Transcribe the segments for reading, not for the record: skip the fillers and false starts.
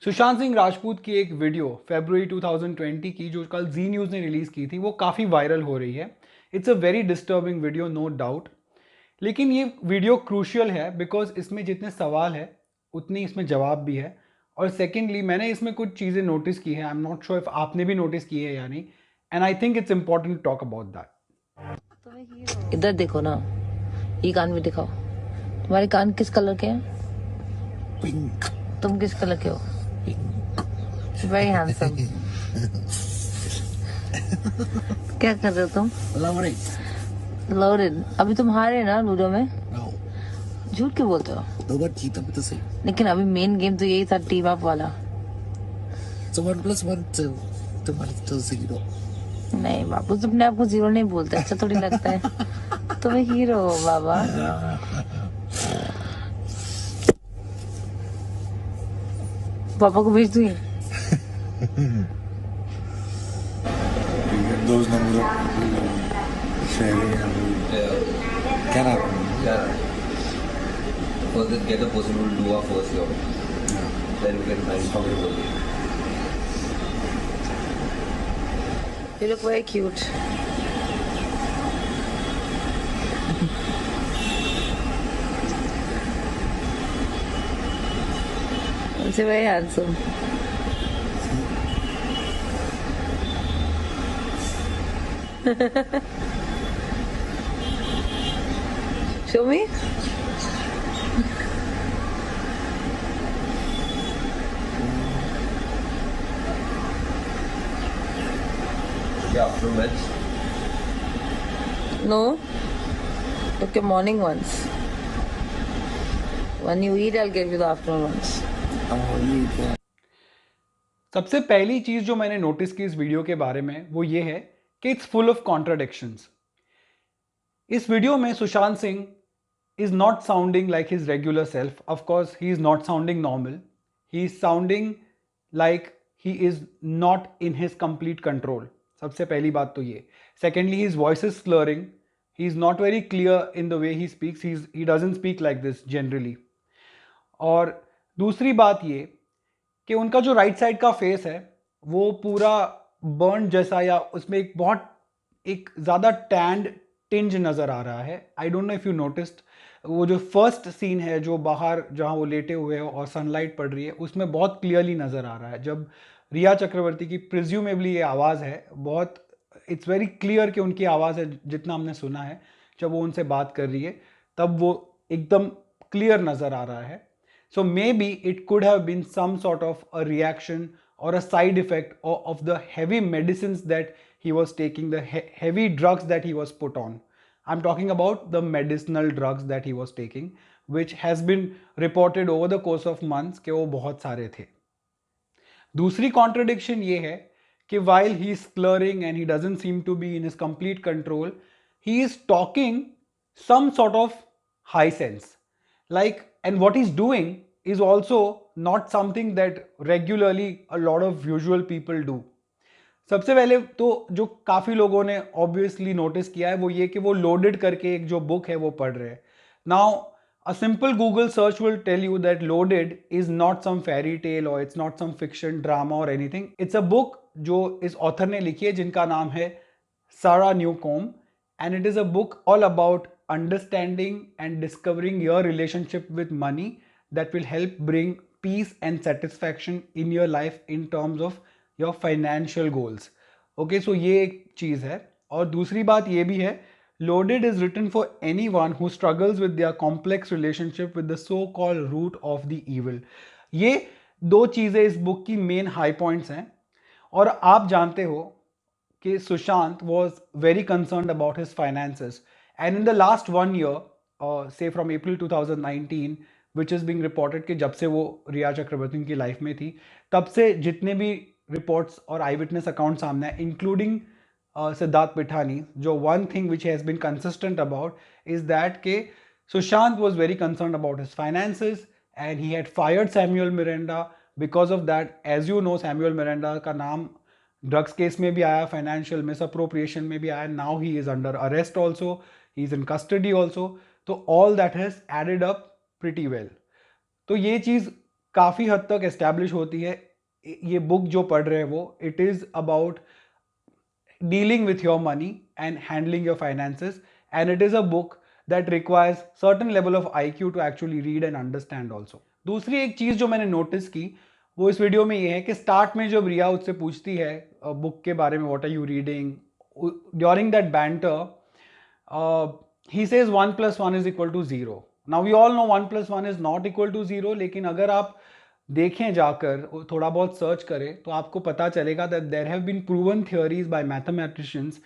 सुशांत सिंह राजपूत की एक वीडियो फरवरी 2020 की जो कल जी न्यूज़ ने रिलीज़ की थी वो काफ़ी वायरल हो रही है। It's a very disturbing video, no doubt. लेकिन ये वीडियो क्रूशियल है बिकॉज इसमें जितने सवाल है उतनी इसमें जवाब भी है। और सेकेंडली मैंने इसमें कुछ चीज़ें नोटिस की है, I am not sure if आपने भी नोटिस की है या नहीं, and I think it's important to talk about that. इधर देखो ना, ये कान भी दिखाओ। तुम्हारे कान किस कलर के हैं? पिंक। तुम किस कलर के हो? Very handsome. क्या कर रहे हो तुम? लोडेड। अभी तुम हारे ना लूडो में? No. झूठ क्यों बोलते हो? दो बार जीता भी तो सही। लेकिन अभी मेन गेम तो यही था, टीम अप वाला। So 1+1 तुम्हारे तो 0। नहीं बाबू, तुम अपने आप को जीरो नहीं बोलते, अच्छा थोड़ी लगता है। तुम हीरो हो बाबा। पापा को भेज दूंगी। Those number sharing can happen. Yeah. First, let's get the person who will do our first job. Then we can find how to work. You look very cute. You're very handsome. Show me. Yeah, after match. No. Look your morning ones. When you eat, I'll give you the afternoon ones. सबसे पहली चीज़ जो मैंने notice की इस video के बारे में वो ये है कि इट्स फुल ऑफ कॉन्ट्राडिक्शंस। इस वीडियो में Sushant Singh is not sounding like his regular self. Of course, he is not sounding normal. He is sounding like he is not in his complete control. सबसे पहली बात तो ये. Secondly, his voice is slurring. He is not very clear in the way he speaks. He doesn't speak like this generally. और दूसरी बात ये कि उनका जो राइट साइड का फेस है वो पूरा बर्न जैसा या उसमें एक ज़्यादा टैंड टिंज नज़र आ रहा है। I don't know if you noticed, वो जो फर्स्ट सीन है जो बाहर जहाँ वो लेटे हुए हो और सनलाइट पड़ रही है उसमें बहुत क्लियरली नज़र आ रहा है। जब रिया चक्रवर्ती की प्रिज्यूमेबली ये आवाज़ है, बहुत इट्स वेरी क्लियर कि उनकी आवाज़ है, जितना हमने सुना है जब वो उनसे बात कर रही है तब वो एकदम क्लियर नज़र आ रहा है। So maybe it could have been some sort of a reaction or a side effect of the heavy medicines that he was taking, the heavy drugs that he was put on. I'm talking about the medicinal drugs that he was taking, which has been reported over the course of months कि वो बहुत सारे थे। दूसरी contradiction ये है कि while he is slurring and he doesn't seem to be in his complete control, he is talking some sort of high sense. Like, and what he's doing is also not something that regularly a lot of usual people do. सबसे पहले तो जो काफ़ी लोगों ने obviously notice किया है वो ये कि वो लोडेड करके एक जो बुक है वो पढ़ रहे हैं। Now a simple Google search will tell you that loaded is not some fairy tale और it's not some fiction drama और एनीथिंग। इट्स अ बुक जो इस ऑथर ने लिखी है जिनका नाम है Sarah Newcomb, and it is a book all about understanding and discovering your relationship with money that will help bring peace and satisfaction in your life in terms of your financial goals. Okay, so ये एक चीज़ है। और दूसरी बात ये भी है, loaded is written for anyone who struggles with their complex relationship with the so called root of the evil. ये दो चीज़ें इस बुक की मेन हाई पॉइंट्स हैं। और आप जानते हो कि Sushant was very concerned about his finances. And in the last 1 year, say from April 2019, which is being reported कि जब से वो रिया चक्रवर्ती की लाइफ में थी तब से जितने भी रिपोर्ट्स और आई विटनेस अकाउंट सामने हैं, इंक्लूडिंग सिद्धार्थ पिठानी, जो one thing which has been consistent about is that के Sushant was very concern about his finances and he had fired Samuel Miranda because of that. As you know, Samuel Miranda का नाम drugs case में भी आया, financial miss appropriation में भी आया, now he is under arrest also, he is in custody also. तो all that has added up pretty well. तो ये चीज़ काफ़ी हद तक एस्टैब्लिश होती है। ये बुक जो पढ़ रहे हैं वो, it is about dealing with your money and handling your finances, and it is a book that requires certain level of IQ to actually read and understand also. दूसरी एक चीज़ जो मैंने नोटिस की वो इस वीडियो में ये है कि स्टार्ट में जब रिया उससे पूछती है बुक के बारे में, what are you reading, during that banter he says 1+1=0. Now we all know 1+1=0, लेकिन अगर आप देखें जाकर, थोड़ा बहुत सर्च करें, तो आपको पता चलेगा that there have been proven theories by mathematicians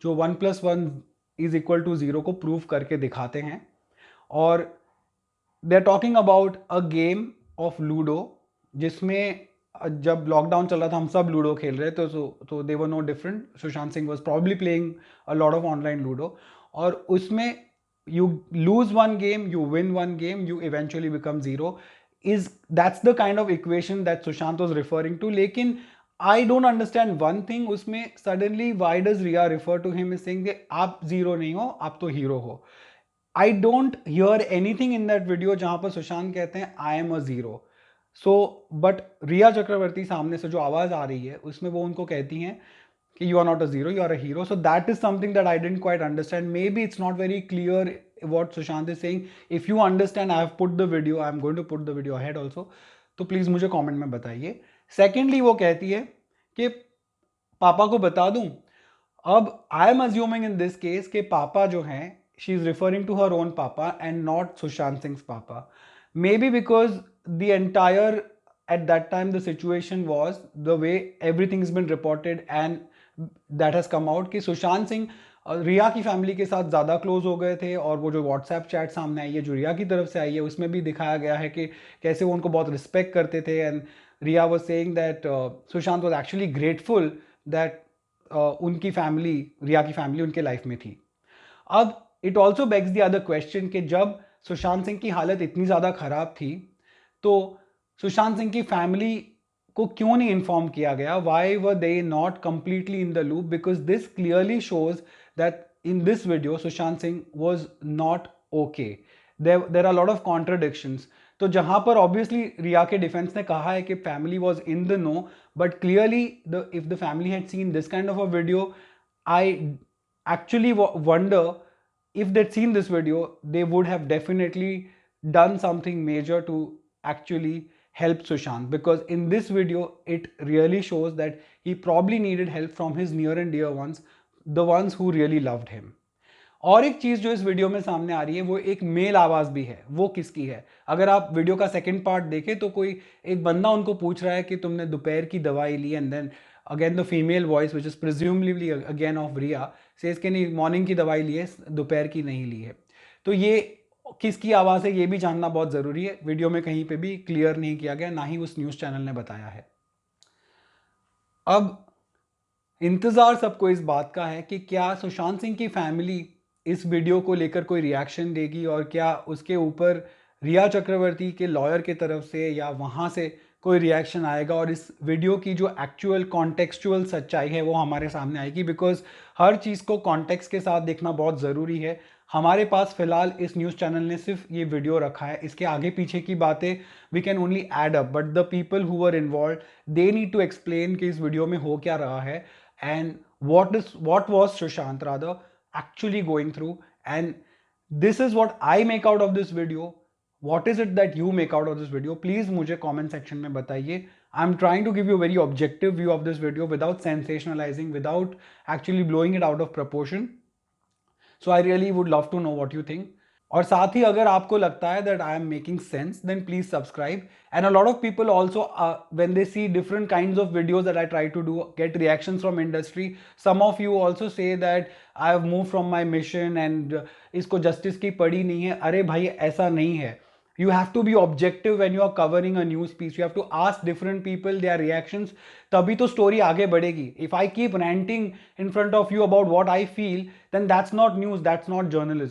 जो 1+1=0 को प्रूव करके दिखाते हैं. और they are talking about a game of ludo, जिसमें जब लॉकडाउन चल रहा था हम सब लूडो खेल रहे थे, तो they were no different. Sushant Singh was probably playing a lot of online ludo, और उसमें you lose one game, you win one game, you eventually become zero. That's the kind of equation that Sushant was referring to. लेकिन I don't understand one thing, उसमें suddenly why does Riya refer to him as saying that आप zero नहीं हो, आप तो hero हो. I don't hear anything in that video जहाँ पर सुशांत कहते हैं I am a zero. So but रिया चक्रवर्ती सामने से जो आवाज़ आ रही है उसमें वो उनको कहती हैं कि you are not a zero, you are a hero. So that is something that I didn't quite understand. Maybe it's not very clear what Sushant is saying. If you understand, I have put the video, I am going to put the video ahead also. तो please मुझे comment में बताइए. Secondly वो कहती है कि पापा को बता दूं. अब I am assuming in this case कि पापा जो हैं, she is referring to her own papa and not Sushant Singh papa. May be because the entire at that time the situation was the way everything's been reported and that has come out कि सुशांत सिंह रिया की family के साथ ज़्यादा close हो गए थे, और वो जो व्हाट्सएप चैट सामने आई है जो रिया की तरफ से आई है उसमें भी दिखाया गया है कि कैसे वो उनको बहुत रिस्पेक्ट करते थे. And Rhea was saying that Sushant was actually grateful that उनकी फैमिली, रिया की फैमिली उनके लाइफ में थी. अब it also begs the other question कि जब सुशांत सिंह की हालत इतनी ज़्यादा ख़राब थी तो सुशांत सिंह की फैमिली को क्यों नहीं इन्फॉर्म किया गया? Why were they not completely in the loop? Because this clearly shows that in this video Sushant Singh was not okay. There are lot of contradictions. तो जहां पर ऑब्वियसली रिया के डिफेंस ने कहा है कि family was in the know, but clearly if the family had seen this kind of a video, I actually wonder if they'd seen this video, they would have definitely done something major to actually help Sushant, because in this video it really shows that he probably needed help from his near and dear ones, the ones who really loved him. और एक चीज़ जो इस video में सामने आ रही है वो एक मेल आवाज़ भी है. वो किसकी है? अगर आप वीडियो का सेकंड पार्ट देखें तो कोई एक बंदा उनको पूछ रहा है कि तुमने दोपहर की दवाई ली, and then again the female voice which is presumably again of Rhea says कि नहीं, मॉर्निंग की दवाई ली है, दोपहर की नहीं ली है. तो ये किसकी आवाज़ है ये भी जानना बहुत ज़रूरी है. वीडियो में कहीं पे भी क्लियर नहीं किया गया, ना ही उस न्यूज़ चैनल ने बताया है. अब इंतज़ार सबको इस बात का है कि क्या सुशांत सिंह की फैमिली इस वीडियो को लेकर कोई रिएक्शन देगी, और क्या उसके ऊपर रिया चक्रवर्ती के लॉयर के तरफ से या वहाँ से कोई रिएक्शन आएगा, और इस वीडियो की जो एक्चुअल कॉन्टेक्चुअल सच्चाई है वो हमारे सामने आएगी. बिकॉज हर चीज़ को कॉन्टेक्स्ट के साथ देखना बहुत ज़रूरी है. हमारे पास फ़िलहाल इस न्यूज़ चैनल ने सिर्फ ये वीडियो रखा है, इसके आगे पीछे की बातें we can only add up, but the people who are involve they need to explain कि इस वीडियो में हो क्या रहा है, and what was Sushant rather actually going through. And this is what I make out of this video. What is it that you make out of this video? Please मुझे comment section में बताइए. I'm trying to give you a very objective view of this video without sensationalizing, without actually blowing it out of proportion. So I really would love to know what you think. और साथ ही अगर आपको लगता है that I am making sense, then please subscribe. And a lot of people also, when they see different kinds of videos that I try to do, get reactions from industry. Some of you also say that I have moved from my mission and इसको justice की पड़ी नहीं है. अरे भाई ऐसा नहीं है. You have to be objective when you are covering a news piece. You have to ask different people their reactions. तभी तो story आगे बढ़ेगी. If I keep ranting in front of you about what I feel, then that's not news, that's not journalism.